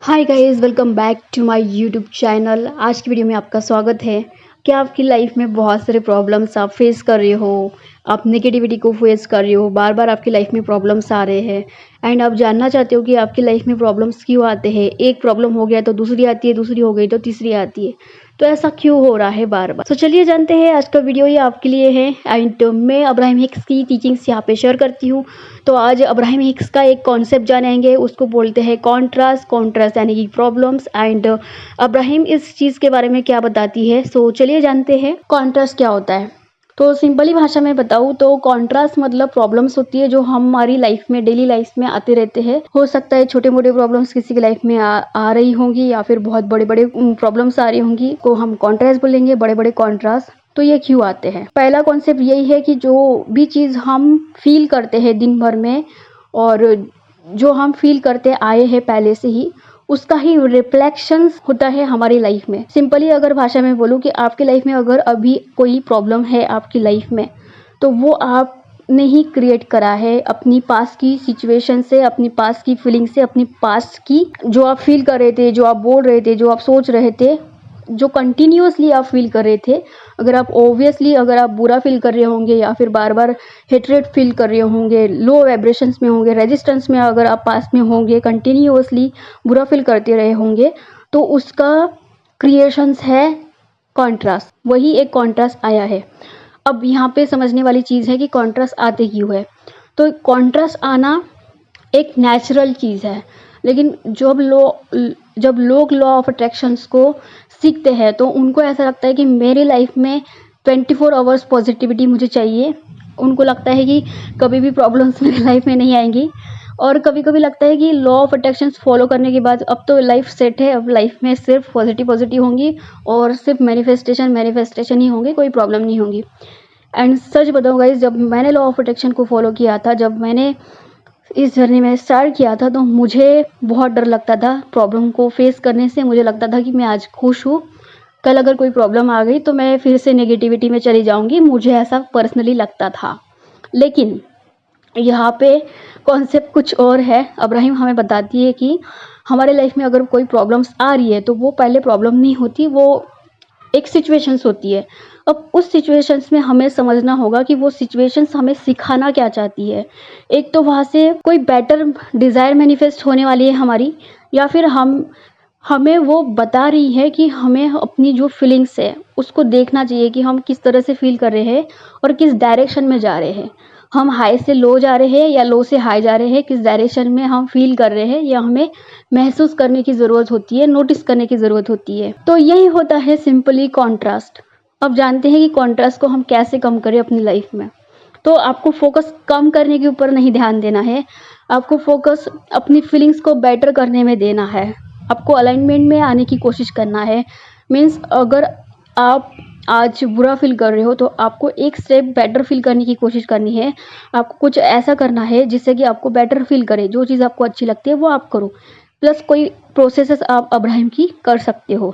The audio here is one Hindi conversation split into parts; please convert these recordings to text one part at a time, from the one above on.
Hi guys, welcome back to my YouTube channel. आज की वीडियो में आपका स्वागत है। क्या आपकी लाइफ में बहुत सारे प्रॉब्लम्स आप फेस कर रहे हो, आप नेगेटिविटी को फेस कर रहे हो, बार बार आपकी लाइफ में प्रॉब्लम्स आ रहे हैं एंड आप जानना चाहते हो कि आपकी लाइफ में प्रॉब्लम्स क्यों आते हैं। एक प्रॉब्लम हो गया तो दूसरी आती है, दूसरी हो गई तो तीसरी आती है, तो ऐसा क्यों हो रहा है बार बार। तो चलिए जानते हैं, आज का वीडियो ये आपके लिए है एंड मैं अब्राहम हिक्स की टीचिंग्स यहाँ पे शेयर करती हूँ। तो आज अब्राहम हिक्स का एक कॉन्सेप्ट जानेंगे, उसको बोलते हैं कॉन्ट्रास्ट यानी कि प्रॉब्लम्स। एंड अब्राहम इस चीज़ के बारे में क्या बताती है, सो चलिए जानते हैं कॉन्ट्रास्ट क्या होता है। तो सिंपली भाषा में बताऊँ तो कॉन्ट्रास्ट मतलब प्रॉब्लम्स होती है जो हमारी लाइफ में, डेली लाइफ में आते रहते हैं। हो सकता है छोटे मोटे प्रॉब्लम्स किसी की लाइफ में आ रही होंगी या फिर बहुत बड़े बड़े प्रॉब्लम्स आ रही होंगी, को हम कॉन्ट्रास्ट बोलेंगे, बड़े बड़े कॉन्ट्रास्ट। तो ये क्यों आते हैं? पहला कॉन्सेप्ट यही है कि जो भी चीज़ हम फील करते हैं दिन भर में और जो हम फील करते आए हैं पहले से ही, उसका ही रिफ्लेक्शंस होता है हमारी लाइफ में। सिंपली अगर भाषा में बोलूँ कि आपकी लाइफ में अगर अभी कोई प्रॉब्लम है आपकी लाइफ में, तो वो आपने ही क्रिएट करा है अपनी पास की सिचुएशन से, अपनी पास की फीलिंग से, अपनी पास की जो आप फील कर रहे थे, जो आप बोल रहे थे, जो आप सोच रहे थे, जो कंटिन्यूअसली आप फील कर रहे थे। अगर आप बुरा फील कर रहे होंगे या फिर बार बार हेट्रेड फील कर रहे होंगे, लो वाइब्रेशंस में होंगे, रेजिस्टेंस में अगर आप पास में होंगे, कंटिन्यूअसली बुरा फील करते रहे होंगे, तो उसका क्रिएशंस है कॉन्ट्रास्ट। वही एक कॉन्ट्रास्ट आया है। अब यहाँ पे समझने वाली चीज़ है कि कॉन्ट्रास्ट आते क्यों है। तो कॉन्ट्रास्ट आना एक नेचुरल चीज़ है, लेकिन जब लोग लॉ ऑफ अट्रैक्शंस को सीखते हैं तो उनको ऐसा लगता है कि मेरी लाइफ में 24 आवर्स पॉजिटिविटी मुझे चाहिए। उनको लगता है कि कभी भी प्रॉब्लम्स मेरी लाइफ में नहीं आएंगी, और कभी कभी लगता है कि लॉ ऑफ अट्रैक्शंस फॉलो करने के बाद अब तो लाइफ सेट है, अब लाइफ में सिर्फ पॉजिटिव होंगी और सिर्फ मैनिफेस्टेशन ही होंगे, कोई प्रॉब्लम नहीं होंगी। एंड सच बताऊँ गाइस, जब मैंने लॉ ऑफ अट्रैक्शन को फॉलो किया था, जब मैंने इस जर्नी में स्टार्ट किया था, तो मुझे बहुत डर लगता था प्रॉब्लम को फेस करने से। मुझे लगता था कि मैं आज खुश हूँ, कल अगर कोई प्रॉब्लम आ गई तो मैं फिर से नेगेटिविटी में चली जाऊंगी, मुझे ऐसा पर्सनली लगता था। लेकिन यहाँ पे कॉन्सेप्ट कुछ और है। अब्राहम हमें बताती है कि हमारे लाइफ में अगर कोई प्रॉब्लम्स आ रही है तो वो पहले प्रॉब्लम नहीं होती, वो एक सिचुएशंस होती है। अब उस सिचुएशंस में हमें समझना होगा कि वो सिचुएशंस हमें सिखाना क्या चाहती है। एक तो वहाँ से कोई बेटर डिज़ायर मैनिफेस्ट होने वाली है हमारी, या फिर हमें वो बता रही है कि हमें अपनी जो फीलिंग्स है उसको देखना चाहिए कि हम किस तरह से फील कर रहे हैं और किस डायरेक्शन में जा रहे हैं। हम हाई से लो जा रहे हैं या लो से हाई जा रहे हैं, किस डायरेक्शन में हम फील कर रहे हैं, या हमें महसूस करने की ज़रूरत होती है, नोटिस करने की ज़रूरत होती है। तो यही होता है सिंपली कॉन्ट्रास्ट। अब जानते हैं कि कॉन्ट्रास्ट को हम कैसे कम करें अपनी लाइफ में। तो आपको फोकस कम करने के ऊपर नहीं ध्यान देना है, आपको फोकस अपनी फीलिंग्स को बेटर करने में देना है। आपको अलाइनमेंट में आने की कोशिश करना है। मीन्स अगर आप आज बुरा फील कर रहे हो तो आपको एक स्टेप बेटर फील करने की कोशिश करनी है। आपको कुछ ऐसा करना है जिससे कि आपको बेटर फील करे। जो चीज़ आपको अच्छी लगती है वो आप करो, प्लस कोई प्रोसेसेस आप अब्राहम की कर सकते हो।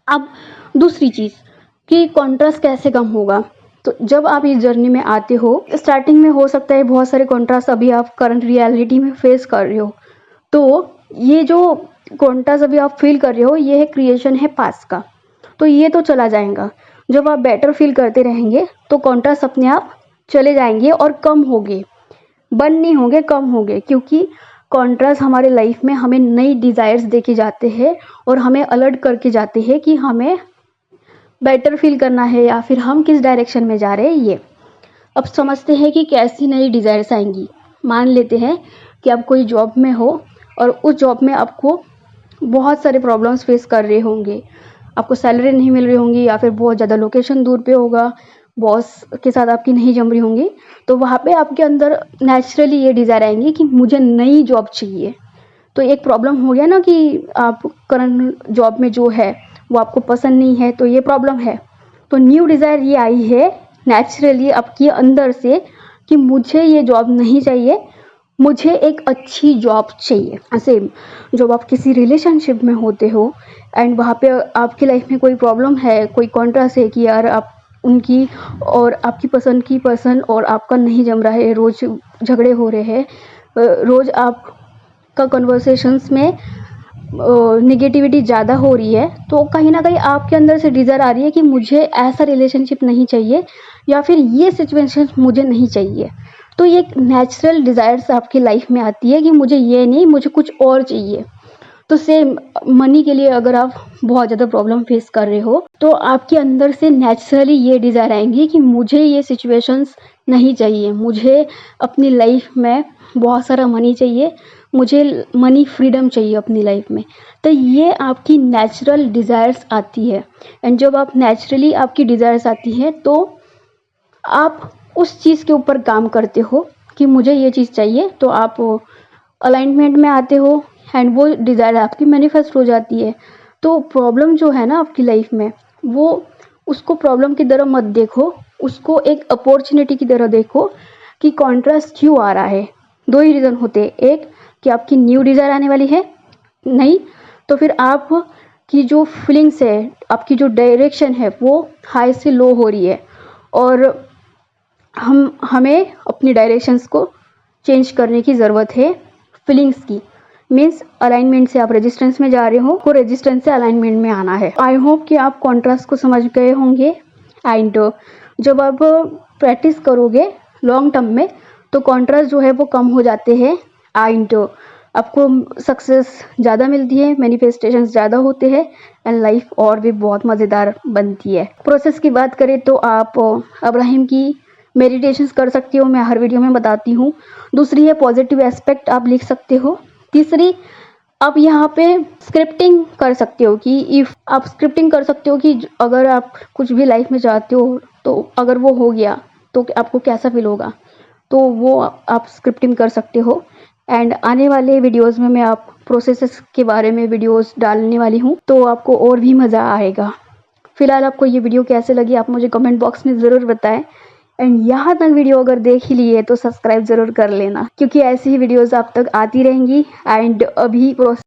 अब दूसरी चीज़ कि कॉन्ट्रास्ट कैसे कम होगा। तो जब आप इस जर्नी में आते हो, स्टार्टिंग में हो सकता है बहुत सारे कॉन्ट्रास्ट अभी आप करंट रियलिटी में फेस कर रहे हो, तो ये जो कॉन्ट्रास्ट अभी आप फील कर रहे हो, ये है क्रिएशन है पास्ट का, तो ये तो चला जाएगा। जब आप बेटर फील करते रहेंगे तो कॉन्ट्रास्ट अपने आप चले जाएंगे और कम होंगे, बंद नहीं होंगे, कम होंगे, क्योंकि कॉन्ट्रास्ट हमारे लाइफ में हमें नई डिज़ायर्स देके जाते हैं और हमें अलर्ट करके जाते हैं कि हमें बेटर फील करना है या फिर हम किस डायरेक्शन में जा रहे हैं। ये अब समझते हैं कि कैसी नई डिज़ायर्स आएंगी। मान लेते हैं कि आप कोई जॉब में हो और उस जॉब में आपको बहुत सारे प्रॉब्लम्स फेस कर रहे होंगे, आपको सैलरी नहीं मिल रही होंगी या फिर बहुत ज़्यादा लोकेशन दूर पे होगा, बॉस के साथ आपकी नहीं जम रही होंगी, तो वहाँ पे आपके अंदर नेचुरली ये डिज़ायर आएंगी कि मुझे नई जॉब चाहिए। तो एक प्रॉब्लम हो गया ना कि आप करंट जॉब में जो है वो आपको पसंद नहीं है, तो ये प्रॉब्लम है। तो न्यू डिज़ायर ये आई है नेचुरली आपके अंदर से कि मुझे ये जॉब नहीं चाहिए, मुझे एक अच्छी जॉब चाहिए। सेम जब आप किसी रिलेशनशिप में होते हो एंड वहाँ पे आपकी लाइफ में कोई प्रॉब्लम है, कोई कॉन्ट्रास्ट है कि यार आप उनकी और आपकी पसंद की पर्सन और आपका नहीं जम रहा है, रोज़ झगड़े हो रहे हैं, रोज़ आपका कन्वर्सेशंस में नेगेटिविटी ज़्यादा हो रही है, तो कहीं न कहीं आपके अंदर से डिज़ायर आ रही है कि मुझे ऐसा रिलेशनशिप नहीं चाहिए या फिर ये सिचुएशन मुझे नहीं चाहिए। तो ये एक नेचुरल डिज़ायर्स आपकी लाइफ में आती है कि मुझे ये नहीं, मुझे कुछ और चाहिए। तो सेम मनी के लिए अगर आप बहुत ज़्यादा प्रॉब्लम फेस कर रहे हो, तो आपके अंदर से नेचुरली ये डिज़ायर आएँगी कि मुझे ये सिचुएशंस नहीं चाहिए, मुझे अपनी लाइफ में बहुत सारा मनी चाहिए, मुझे मनी फ्रीडम चाहिए अपनी लाइफ में। तो ये आपकी नेचुरल डिज़ायर्स आती है, एंड जब आप नेचुरली आपकी डिज़ायर्स आती हैं, तो आप उस चीज़ के ऊपर काम करते हो कि मुझे ये चीज़ चाहिए, तो आप अलाइनमेंट में आते हो एंड वो डिज़ायर आपकी मैनिफेस्ट हो जाती है। तो प्रॉब्लम जो है ना आपकी लाइफ में, वो उसको प्रॉब्लम की तरह मत देखो, उसको एक अपॉर्चुनिटी की तरह देखो कि कॉन्ट्रास्ट क्यों आ रहा है। 2 ही रीज़न होते हैं, एक कि आपकी न्यू डिज़ायर आने वाली है, नहीं तो फिर आप की जो फीलिंग्स है, आपकी जो डायरेक्शन है वो हाई से लो हो रही है, और हमें अपनी डायरेक्शंस को चेंज करने की ज़रूरत है। फीलिंग्स की मीन्स अलाइनमेंट से आप रेजिस्टेंस में जा रहे हो, को रेजिस्टेंस से अलाइनमेंट में आना है। आई होप कि आप कॉन्ट्रास्ट को समझ गए होंगे, एंड जब आप प्रैक्टिस करोगे लॉन्ग टर्म में, तो कॉन्ट्रास्ट जो है वो कम हो जाते हैं, एंड आपको सक्सेस ज़्यादा मिलती है, मैनिफेस्टेशंस ज़्यादा होते हैं, एंड लाइफ और भी बहुत मज़ेदार बनती है। प्रोसेस की बात करें तो आप अब्राहिम की मेडिटेशंस कर सकते हो, मैं हर वीडियो में बताती हूँ। दूसरी है पॉजिटिव एस्पेक्ट आप लिख सकते हो। तीसरी, आप यहाँ पे स्क्रिप्टिंग कर सकते हो कि इफ़ आप स्क्रिप्टिंग कर सकते हो कि अगर आप कुछ भी लाइफ में चाहते हो, तो अगर वो हो गया तो आपको कैसा फील होगा, तो वो आप स्क्रिप्टिंग कर सकते हो। एंड आने वाले वीडियोस में मैं आप प्रोसेसेस के बारे में वीडियोस डालने वाली हूँ, तो आपको और भी मज़ा आएगा। फिलहाल आपको ये वीडियो कैसे लगी आप मुझे कमेंट बॉक्स में ज़रूर बताएं, एंड यहाँ तक वीडियो अगर देख ही ली है तो सब्सक्राइब ज़रूर कर लेना, क्योंकि ऐसी ही वीडियोस आप तक आती रहेंगी। एंड अभी